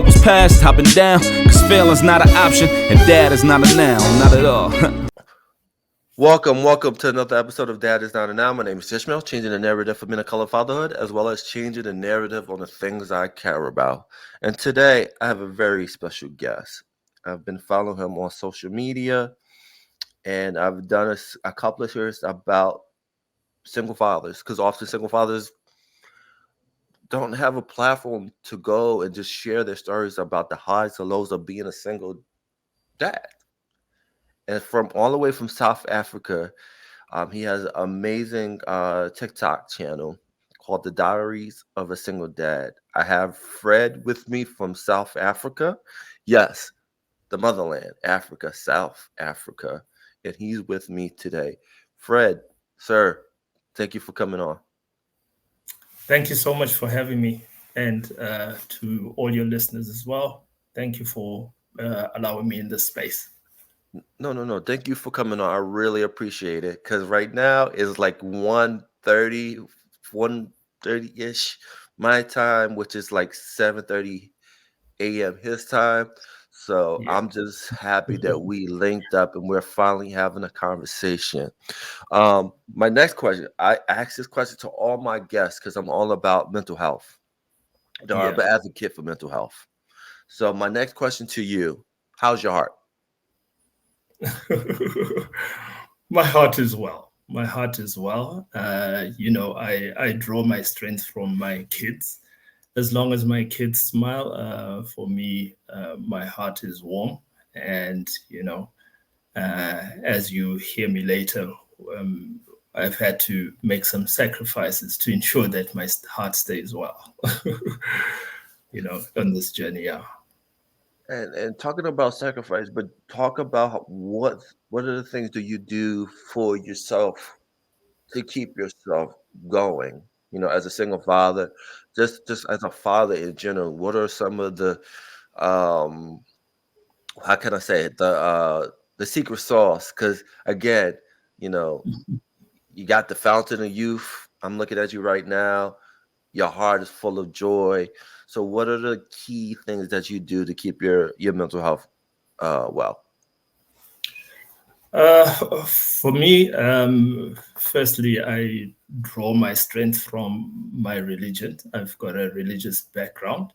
Was past, I've been down, cause failing's not an option, and dad is not a noun, not at all. Welcome to another episode of Dad is Not a Noun. My name is Ishmael, changing the narrative for men of color fatherhood, as well as changing the narrative on the things I care about. And today, I have a very special guest. I've been following him on social media, and I've done a couple of series about single fathers, because often single fathers don't have a platform to go and just share their stories about the highs and lows of being a single dad. And from all the way from South Africa, he has an amazing TikTok channel called The Diaries of a Single Dad. I have Fred with me from South Africa. Yes, the motherland, Africa, South Africa. And he's with me today. Fred, sir, thank you for coming on. Thank you so much for having me, and to all your listeners as well. Thank you for allowing me in this space. No. Thank you for coming on. I really appreciate it. Because right now it's like 1:30-ish my time, which is like 7:30 a.m. his time. So Yeah. I'm just happy that we linked up and we're finally having a conversation. My next question, I ask this question to all my guests because I'm all about mental health. I'm an advocate for mental health. So my next question to you, how's your heart? My heart is well. My heart is well. I draw my strength from my kids. As long as my kids smile, for me, my heart is warm. And, as you hear me later, I've had to make some sacrifices to ensure that my heart stays well, on this journey. Yeah. And talking about sacrifice, but talk about what are the things do you do for yourself to keep yourself going? As a single father, just as a father in general, what are some of the um how can I say it, the secret sauce? Because again, you know, you got the fountain of youth. I'm looking at you right now. Your heart is full of joy. So what are the key things that you do to keep your mental health well? For me, firstly, I draw my strength from my religion. I've got a religious background.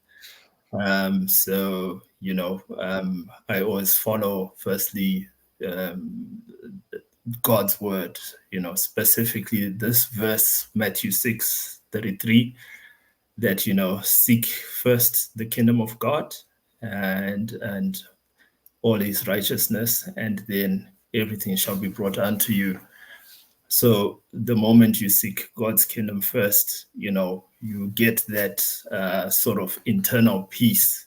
I always follow, firstly, God's word, specifically this verse, Matthew 6:33, that, seek first the kingdom of God and all his righteousness, and then everything shall be brought unto you. So the moment you seek God's kingdom first, you get that sort of internal peace.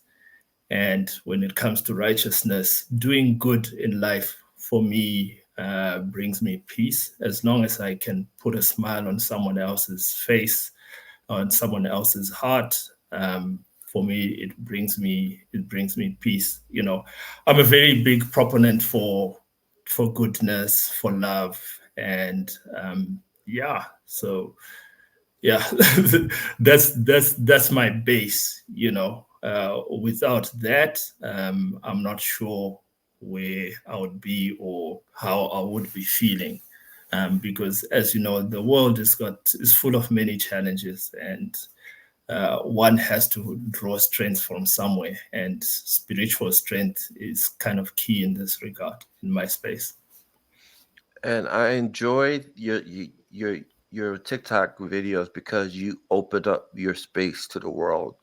And when it comes to righteousness, doing good in life for me brings me peace. As long as I can put a smile on someone else's face, on someone else's heart, for me, it brings me peace. I'm a very big proponent for goodness, for love, and that's my base. Without that, I'm not sure where I would be or how I would be feeling. Because, as you know, the world is full of many challenges, and one has to draw strength from somewhere, and spiritual strength is kind of key in this regard in my space. And I enjoyed your TikTok videos because you opened up your space to the world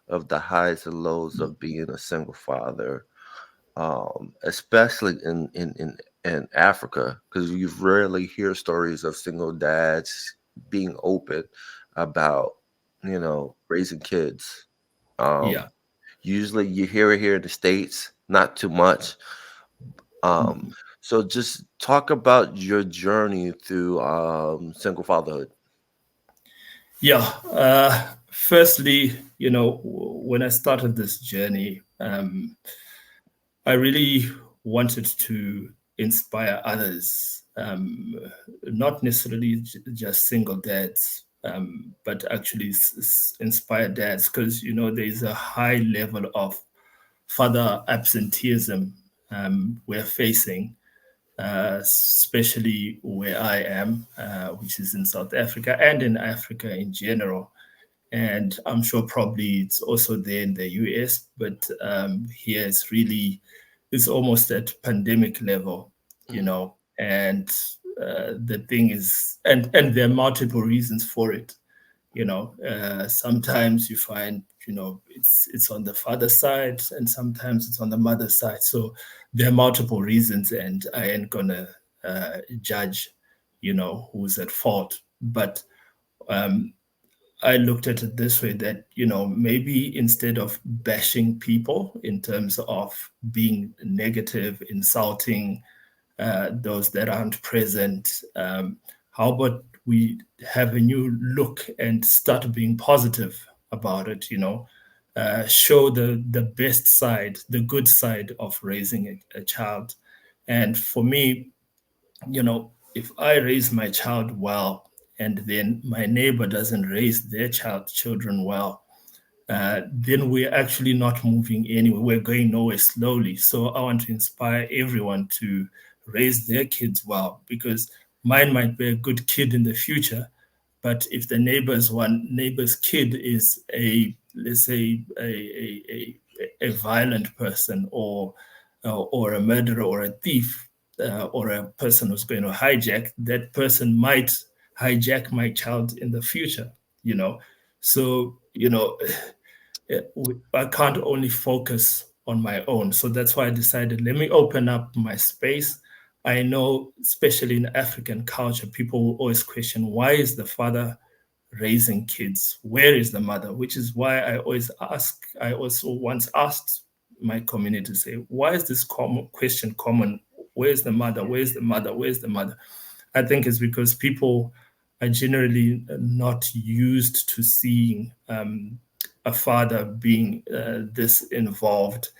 of the highs and lows of being a single father, especially in Africa, because you rarely hear stories of single dads being open about raising kids. Yeah. Usually you hear it here in the States, not too much. So just talk about your journey through single fatherhood. Yeah. Firstly, when I started this journey, I really wanted to inspire others, not necessarily just single dads, but actually inspire dads, because there's a high level of father absenteeism we're facing, especially where I am, which is in South Africa and in Africa in general. And I'm sure probably it's also there in the US, but here it's almost at pandemic level, and the thing is, and there are multiple reasons for it. Sometimes you find, it's on the father side, and sometimes it's on the mother side. So there are multiple reasons, and I ain't gonna judge, who's at fault. But I looked at it this way, that, maybe instead of bashing people in terms of being negative, insulting those that aren't present, how about we have a new look and start being positive about it, show the best side, the good side of raising a child. And for me, if I raise my child well, and then my neighbor doesn't raise their children well, then we're actually not moving anywhere. We're going nowhere slowly. So I want to inspire everyone to raise their kids well, because mine might be a good kid in the future, but if the neighbor's kid is let's say a violent person, or a murderer, or a thief, or a person who's going to hijack, that person might hijack my child in the future. So I can't only focus on my own. So that's why I decided, let me open up my space. I know, especially in African culture, people will always question, why is the father raising kids? Where is the mother? Which is why I also once asked my community, say, why is this question common? Where's the mother? Where's the mother? Where's the mother? I think it's because people are generally not used to seeing a father being this involved.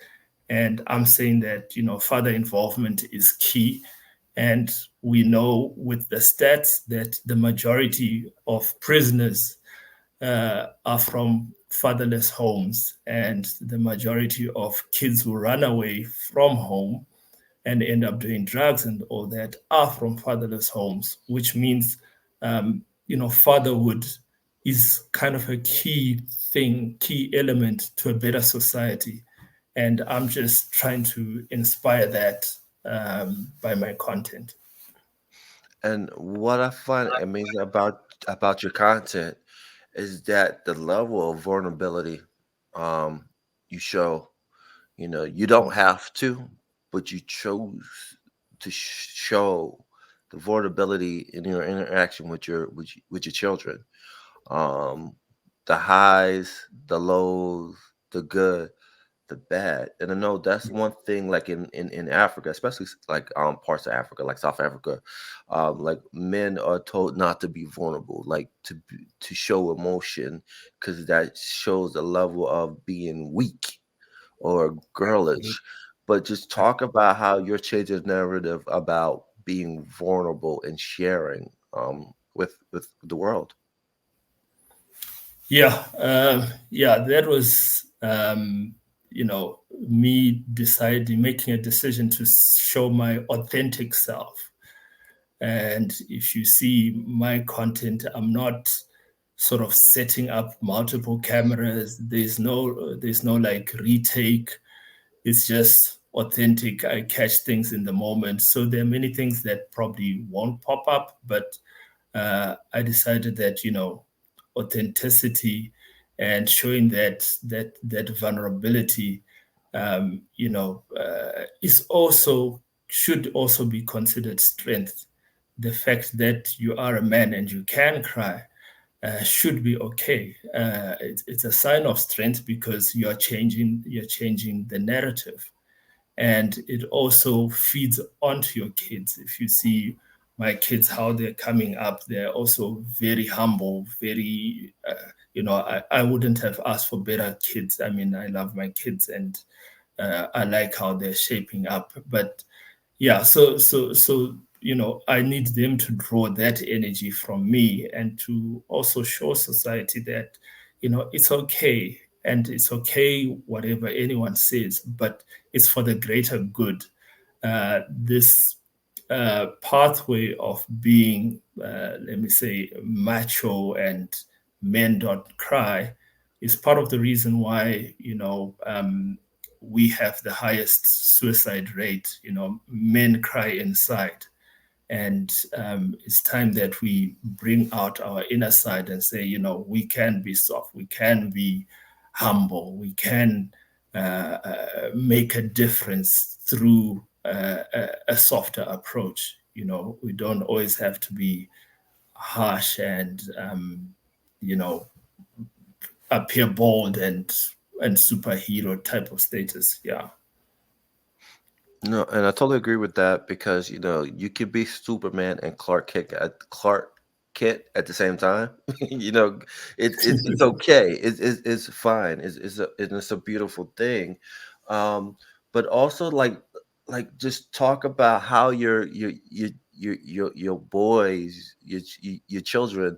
And I'm saying that, father involvement is key. And we know with the stats that the majority of prisoners are from fatherless homes, and the majority of kids who run away from home and end up doing drugs and all that are from fatherless homes, which means, fatherhood is kind of a key element to a better society. And I'm just trying to inspire that by my content. And what I find amazing about your content is that the level of vulnerability you show. You don't have to, but you chose to show the vulnerability in your interaction with your children. Um, the highs, the lows, the good, the bad. And I know that's one thing, like in Africa, especially like parts of Africa, like South Africa, like men are told not to be vulnerable, like to show emotion, because that shows a level of being weak or girlish. But just talk about how you're changing the narrative about being vulnerable and sharing with the world. Yeah, that was me making a decision to show my authentic self. And if you see my content, I'm not sort of setting up multiple cameras. There's no like retake. It's just authentic. I catch things in the moment. So there are many things that probably won't pop up, but I decided that, authenticity and showing that vulnerability, should also be considered strength. The fact that you are a man and you can cry should be okay. It's a sign of strength, because you're changing the narrative, and it also feeds onto your kids. If you see my kids, how they're coming up, they're also very humble, very I wouldn't have asked for better kids. I mean, I love my kids, and I like how they're shaping up. But yeah, so I need them to draw that energy from me, and to also show society that, it's okay, and it's okay whatever anyone says, but it's for the greater good. This pathway of being, let me say, macho and men don't cry is part of the reason why, we have the highest suicide rate. Men cry inside. And it's time that we bring out our inner side and say, we can be soft, we can be humble, we can make a difference through a softer approach. We don't always have to be harsh and, appear bold and superhero type of status. Yeah. No, and I totally agree with that because you could be Superman and Clark Kent at the same time. It's okay. It's fine. It's a beautiful thing. Um, but also like just talk about how your boys, your children,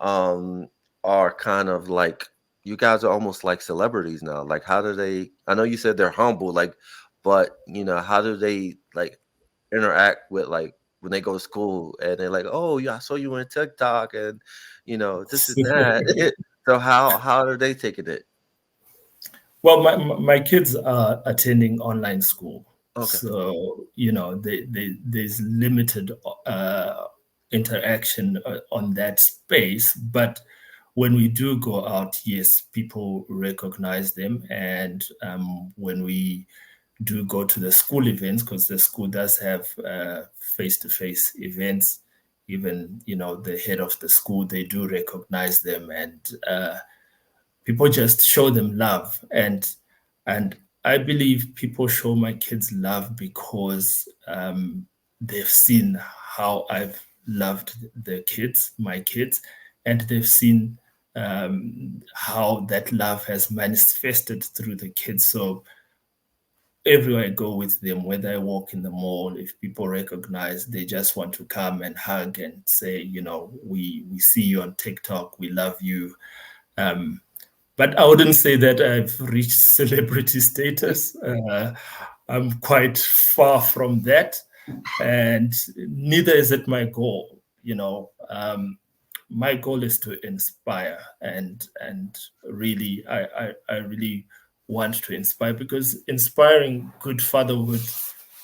um, are kind of like, you guys are almost like celebrities now. Like, how do they? I know you said they're humble, like, but how do they like interact with, like, when they go to school and they're like, oh yeah, I saw you on TikTok and this and that. So how are they taking it? Well, my kids are attending online school, Okay. so there's limited interaction on that space. But when we do go out, yes, people recognize them, and when we do go to the school events, because the school does have face-to-face events, even the head of the school, they do recognize them, and people just show them love. And I believe people show my kids love because they've seen how I've loved my kids, and they've seen how that love has manifested through the kids. So everywhere I go with them, whether I walk in the mall, if people recognize, they just want to come and hug and say, we see you on TikTok, we love you. But I wouldn't say that I've reached celebrity status. I'm quite far from that, and neither is it my goal. My goal is to inspire, and really, I really want to inspire, because inspiring good fatherhood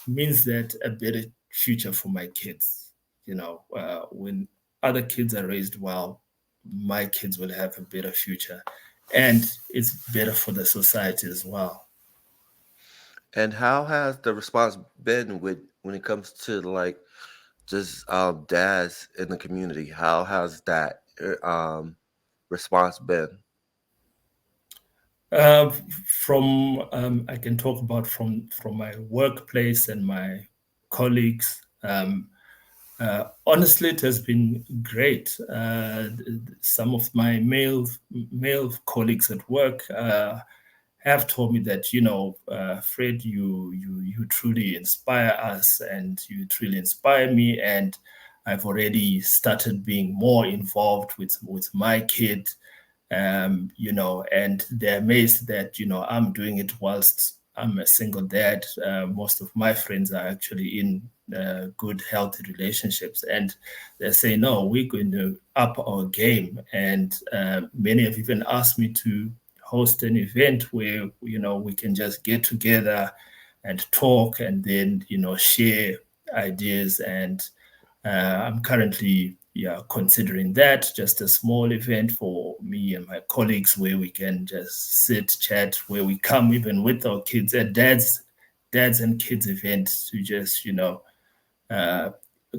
means that a better future for my kids. When other kids are raised well, my kids will have a better future, and it's better for the society as well. And how has the response been when it comes to like just dads in the community? How has that response been? Uh, from I can talk about from my workplace and my colleagues. Honestly, it has been great. Some of my male colleagues at work have told me that, Fred, you truly inspire us, and you truly inspire me, and I've already started being more involved with my kid. And they're amazed that, I'm doing it whilst I'm a single dad. Most of my friends are actually in good, healthy relationships, and they say, no, we're going to up our game. And many have even asked me to host an event where, we can just get together and talk, and then, share ideas. And I'm currently considering that, just a small event for me and my colleagues, where we can just sit, chat, where we come even with our kids, at dads and kids event, to just uh,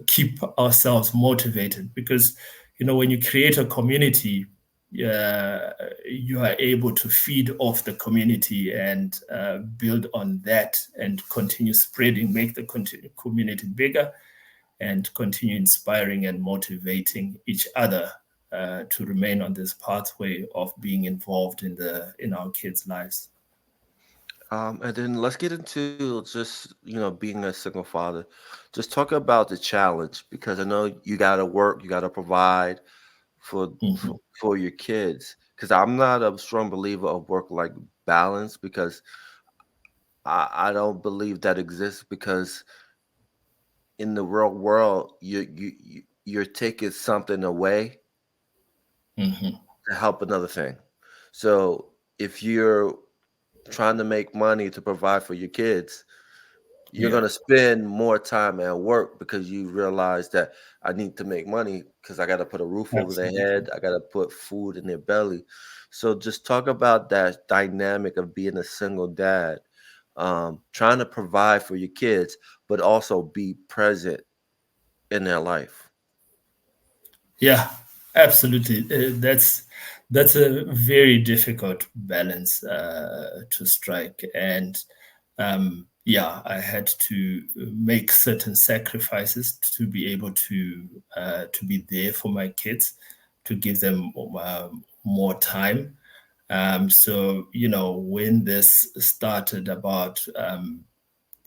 keep ourselves motivated. Because when you create a community, you are able to feed off the community, and build on that, and continue spreading, make the community bigger, and continue inspiring and motivating each other to remain on this pathway of being involved in our kids' lives. And then let's get into just, being a single father. Just talk about the challenge because I know you got to work, you got to provide for your kids. Because I'm not a strong believer of work-life balance because I don't believe that exists because in the real world, you're taking something away Hmm. to help another thing. So if you're trying to make money to provide for your kids, you're Yeah, gonna spend more time at work because you realize that I need to make money because I gotta put a roof over their absolutely. head, I gotta put food in their belly. So just talk about that dynamic of being a single dad, trying to provide for your kids, but also be present in their life. Yeah, absolutely. That's a very difficult balance to strike, and yeah, I had to make certain sacrifices to be able to be there for my kids, to give them more time. So when this started about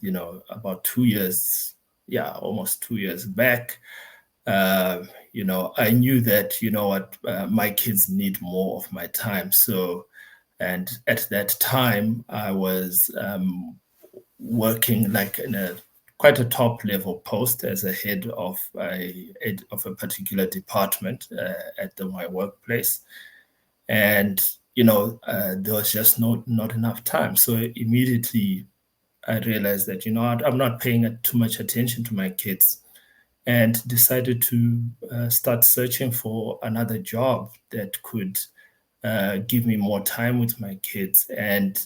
2 years, yeah, almost 2 years back, uh, I knew that, what, my kids need more of my time. So, and at that time, I was working like in a quite a top level post as a head of a particular department my workplace, and there was just not enough time. So immediately I realized that I'm not paying too much attention to my kids, and decided to start searching for another job that could give me more time with my kids. And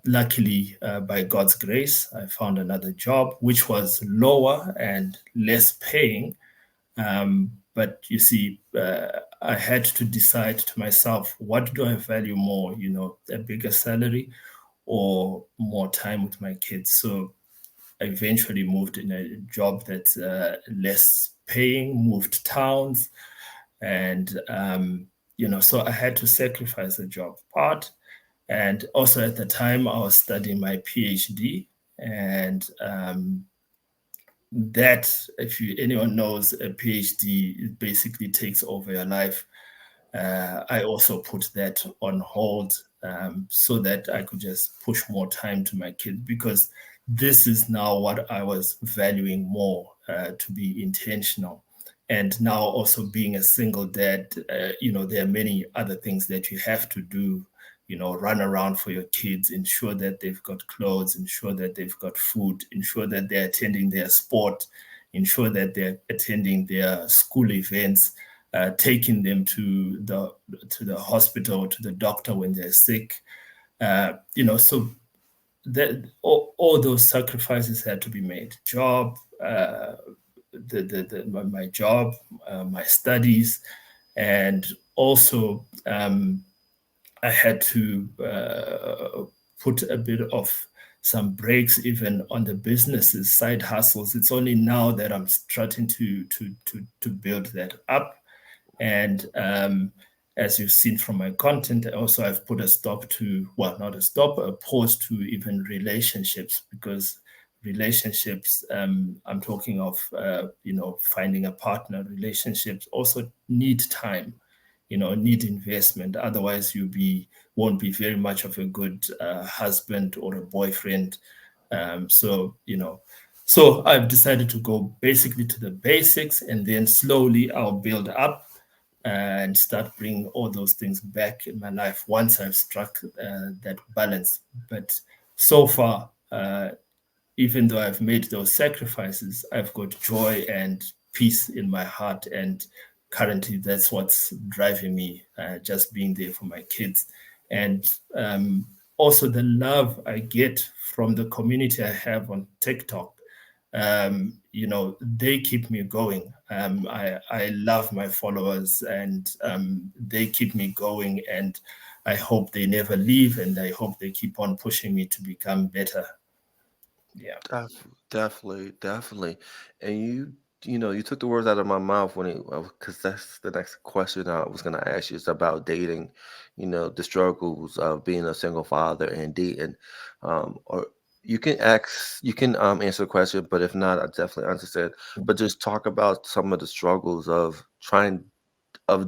luckily, by God's grace, I found another job which was lower and less paying. But you see, I had to decide to myself, what do I value more, a bigger salary or more time with my kids? So I eventually moved in a job that's less paying, moved towns, and so I had to sacrifice the job part. And also at the time, I was studying my PhD, and that, if anyone knows, a PhD, it basically takes over your life. I also put that on hold, so that I could just push more time to my kids, because this is now what I was valuing more, to be intentional. And now also being a single dad, there are many other things that you have to do, run around for your kids, ensure that they've got clothes, ensure that they've got food, ensure that they're attending their sport, ensure that they're attending their school events, taking them to the hospital, to the doctor when they're sick. So that all those sacrifices had to be made. Job, my job, my studies, and also I had to put a bit of some breaks even on the businesses, side hustles. It's only now that I'm starting to build that up. And as you've seen from my content, also I've put a stop to, well, not a stop, a pause to even relationships, because relationships, I'm talking of, finding a partner. Relationships also need time, need investment. Otherwise, won't be very much of a good husband or a boyfriend. So I've decided to go basically to the basics, and then slowly I'll build up and start bringing all those things back in my life once I've struck that balance. But so far, even though I've made those sacrifices, I've got joy and peace in my heart. And currently, that's what's driving me, just being there for my kids. And also the love I get from the community I have on TikTok. They keep me going. I love my followers, and they keep me going. And I hope they never leave, and I hope they keep on pushing me to become better. Yeah. Definitely, definitely. And you you took the words out of my mouth when it, because that's the next question I was gonna ask you is about dating, the struggles of being a single father and dating. Or you can answer the question, but if not, I definitely understand. But just talk about some of the struggles of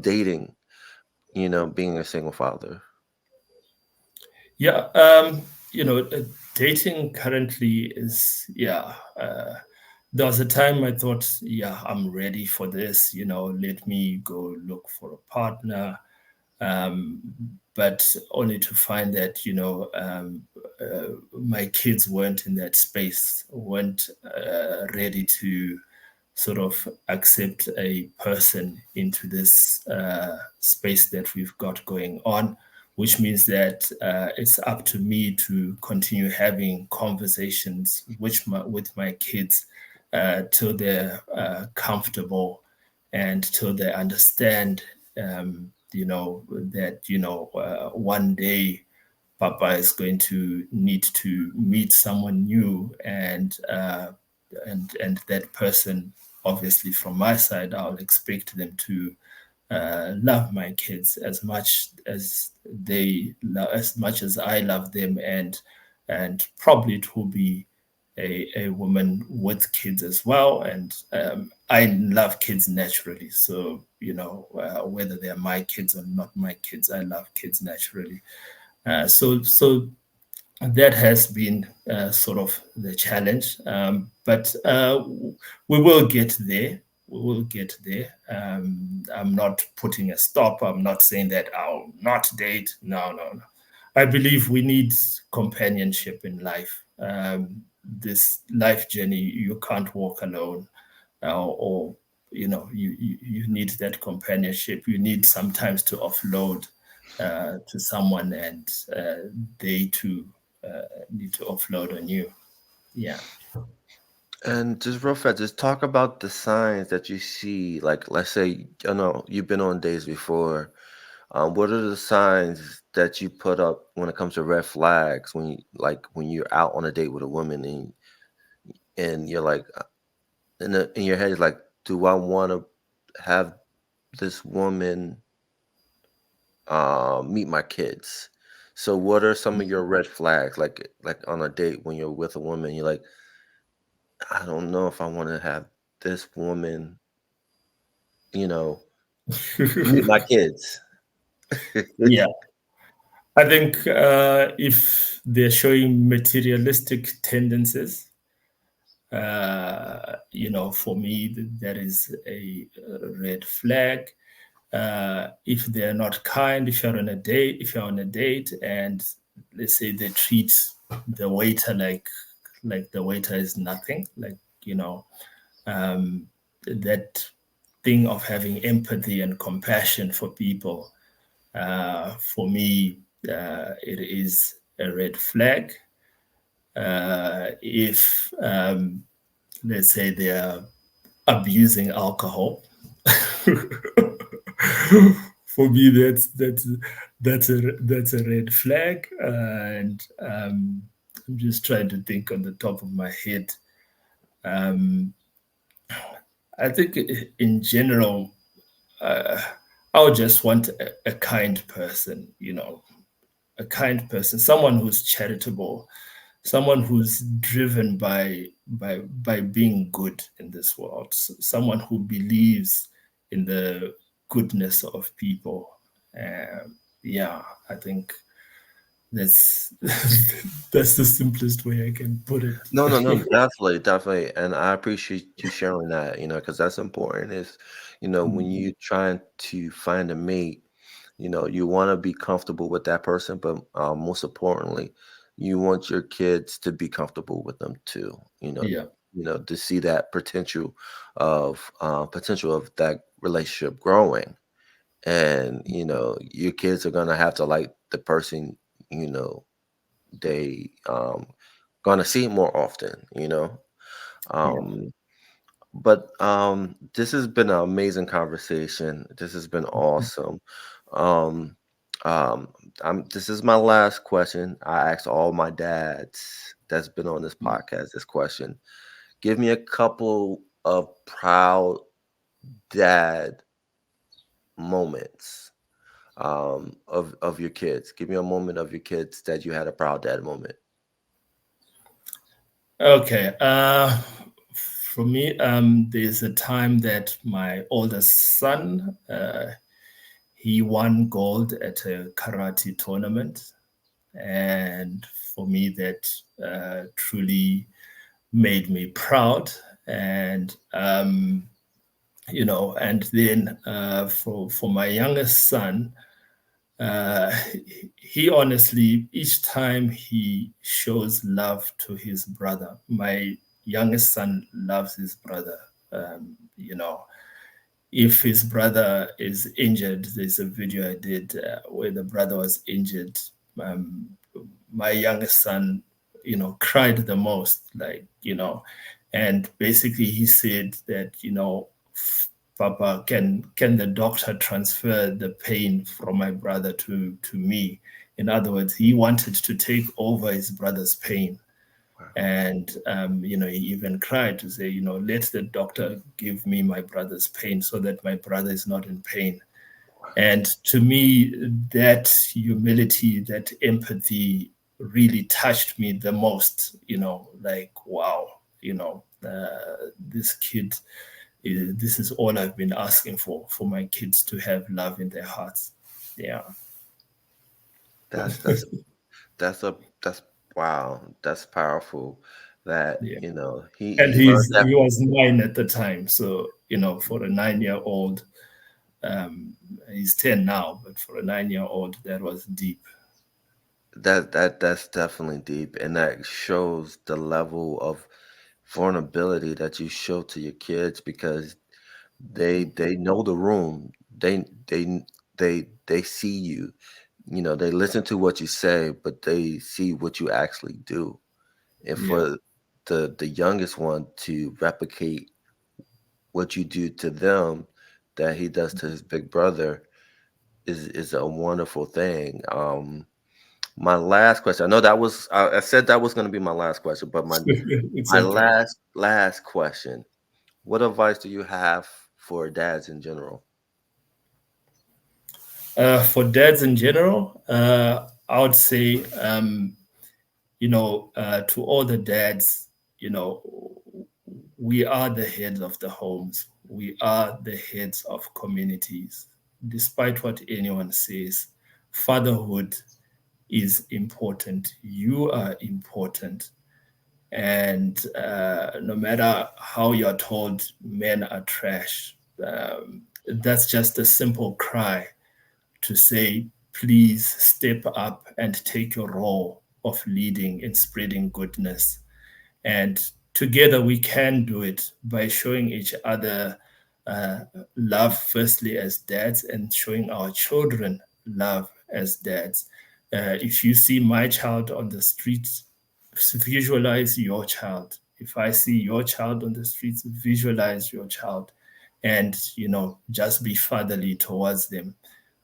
dating, being a single father. Yeah, dating currently is, yeah. There was a time I thought, yeah, I'm ready for this. Let me go look for a partner, um, but only to find that my kids weren't in that space, weren't ready to sort of accept a person into this space that we've got going on, which means that it's up to me to continue having conversations with my kids till they're comfortable and till they understand, that, one day Papa is going to need to meet someone new, and that person, obviously from my side, I'll expect them to love my kids as much as as much as I love them, and probably it will be a woman with kids as well. And I love kids naturally, so whether they're my kids or not my kids, I love kids naturally. So that has been sort of the challenge. But we will get there. We will get there. I'm not putting a stop. I'm not saying that I'll not date. No, no, no. I believe we need companionship in life. This life journey, you can't walk alone, or you need that companionship. You need sometimes to offload to someone, and they too need to offload on you. Yeah. And just real fast, just talk about the signs that you see. Like, let's say, I know you've been on days before. What are the signs that you put up when it comes to red flags when when you're out on a date with a woman and you're like in your head is like, do I want to have this woman meet my kids? So what are some of your red flags like on a date when you're with a woman, you're like, I don't know if I want to have this woman, you know, meet my kids. Yeah. I think if they're showing materialistic tendencies, for me, that is a red flag. If they're not kind, if you're on a date, and let's say they treat the waiter like the waiter is nothing, like, that thing of having empathy and compassion for people, for me, it is a red flag. If let's say they are abusing alcohol, for me, that's a red flag. And I'm just trying to think on the top of my head. Um, I think in general, I would just want a kind person, a kind person, someone who's charitable, someone who's driven by being good in this world, someone who believes in the goodness of people. Yeah, I think that's that's the simplest way I can put it. No, no, no, definitely, definitely. And I appreciate you sharing that, because that's important is, when Mm, you trying to find a mate, you want to be comfortable with that person, but most importantly, you want your kids to be comfortable with them too, yeah, to see that potential of that relationship growing. And, your kids are gonna have to like the person, you know, they gonna see more often, yeah. um but this has been an amazing conversation. This has been awesome. um um this is my last question. I asked all my dads that's been on this podcast this question. Give me a couple of proud dad moments of your kids. Give me a moment of your kids that you had a proud dad moment. Okay. For me, there's a time that my oldest son, he won gold at a karate tournament, and for me, that truly made me proud. And and then for my youngest son, he honestly, each time he shows love to his brother, my youngest son loves his brother. If his brother is injured, there's a video I did where the brother was injured. Um, my youngest son, cried the most, and basically he said that, Papa, can the doctor transfer the pain from my brother to me? In other words, he wanted to take over his brother's pain. And, he even cried to say, let the doctor give me my brother's pain so that my brother is not in pain. And to me, that humility, that empathy really touched me the most, wow, this kid, this is all I've been asking for my kids to have love in their hearts. Yeah. That's that's wow. That's powerful. That Yeah. And he learned that. he was 9 at the time. So, for a 9-year-old, he's 10 now, but for a 9-year-old, that was deep. That's definitely deep, and that shows the level of vulnerability that you show to your kids because they know the room. They see you. They listen to what you say, but they see what you actually do. And Yeah. for the youngest one to replicate what you do to them that he does to his big brother is a wonderful thing. My last question. I know that was I said that was going to be my last question, but It's my okay. last question. What advice do you have for dads in general? For dads in general, I would say, to all the dads, we are the heads of the homes. We are the heads of communities. Despite what anyone says, fatherhood is important. You are important. And no matter how you're told men are trash, that's just a simple cry to say, please step up and take your role of leading and spreading goodness. And together we can do it by showing each other uh, love, firstly, as dads, and showing our children love as dads. If you see my child on the streets, visualize your child. If I see your child on the streets, visualize your child, and just be fatherly towards them.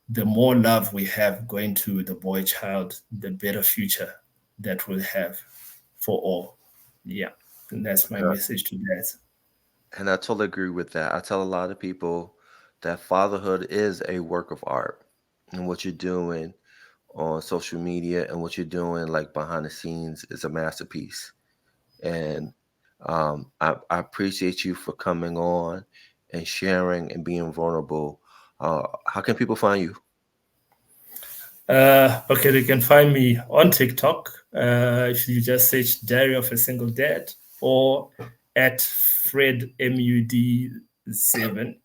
The more love we have going to the boy child, the better future that we'll have for all. Yeah. And that's my And I, message to dads. and I totally agree with that. I tell a lot of people that fatherhood is a work of art, and what you're doing on social media and what you're doing like behind the scenes is a masterpiece. And I appreciate you for coming on and sharing and being vulnerable. How can people find you? Okay, they can find me on TikTok. If you just search Diary of a Single Dad or at Fred MUD7.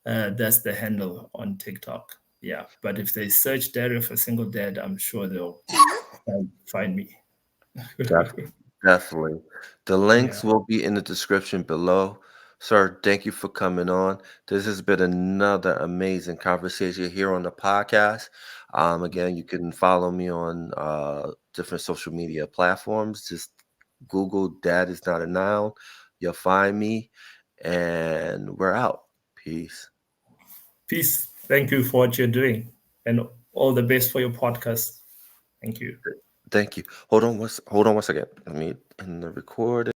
That's the handle on TikTok. Yeah. But if they search Diary of a Single Dad, I'm sure they'll find me. Def- Definitely. The Yeah. links will be in the description below. Sir, thank you for coming on. This has been another amazing conversation here on the podcast. Again, you can follow me on different social media platforms. Just Google Dad is Not a Noun. You'll find me, and we're out. Peace. Peace. Thank you for what you're doing and all the best for your podcast. Thank you. Thank you. Hold on one second. Let me end the recording.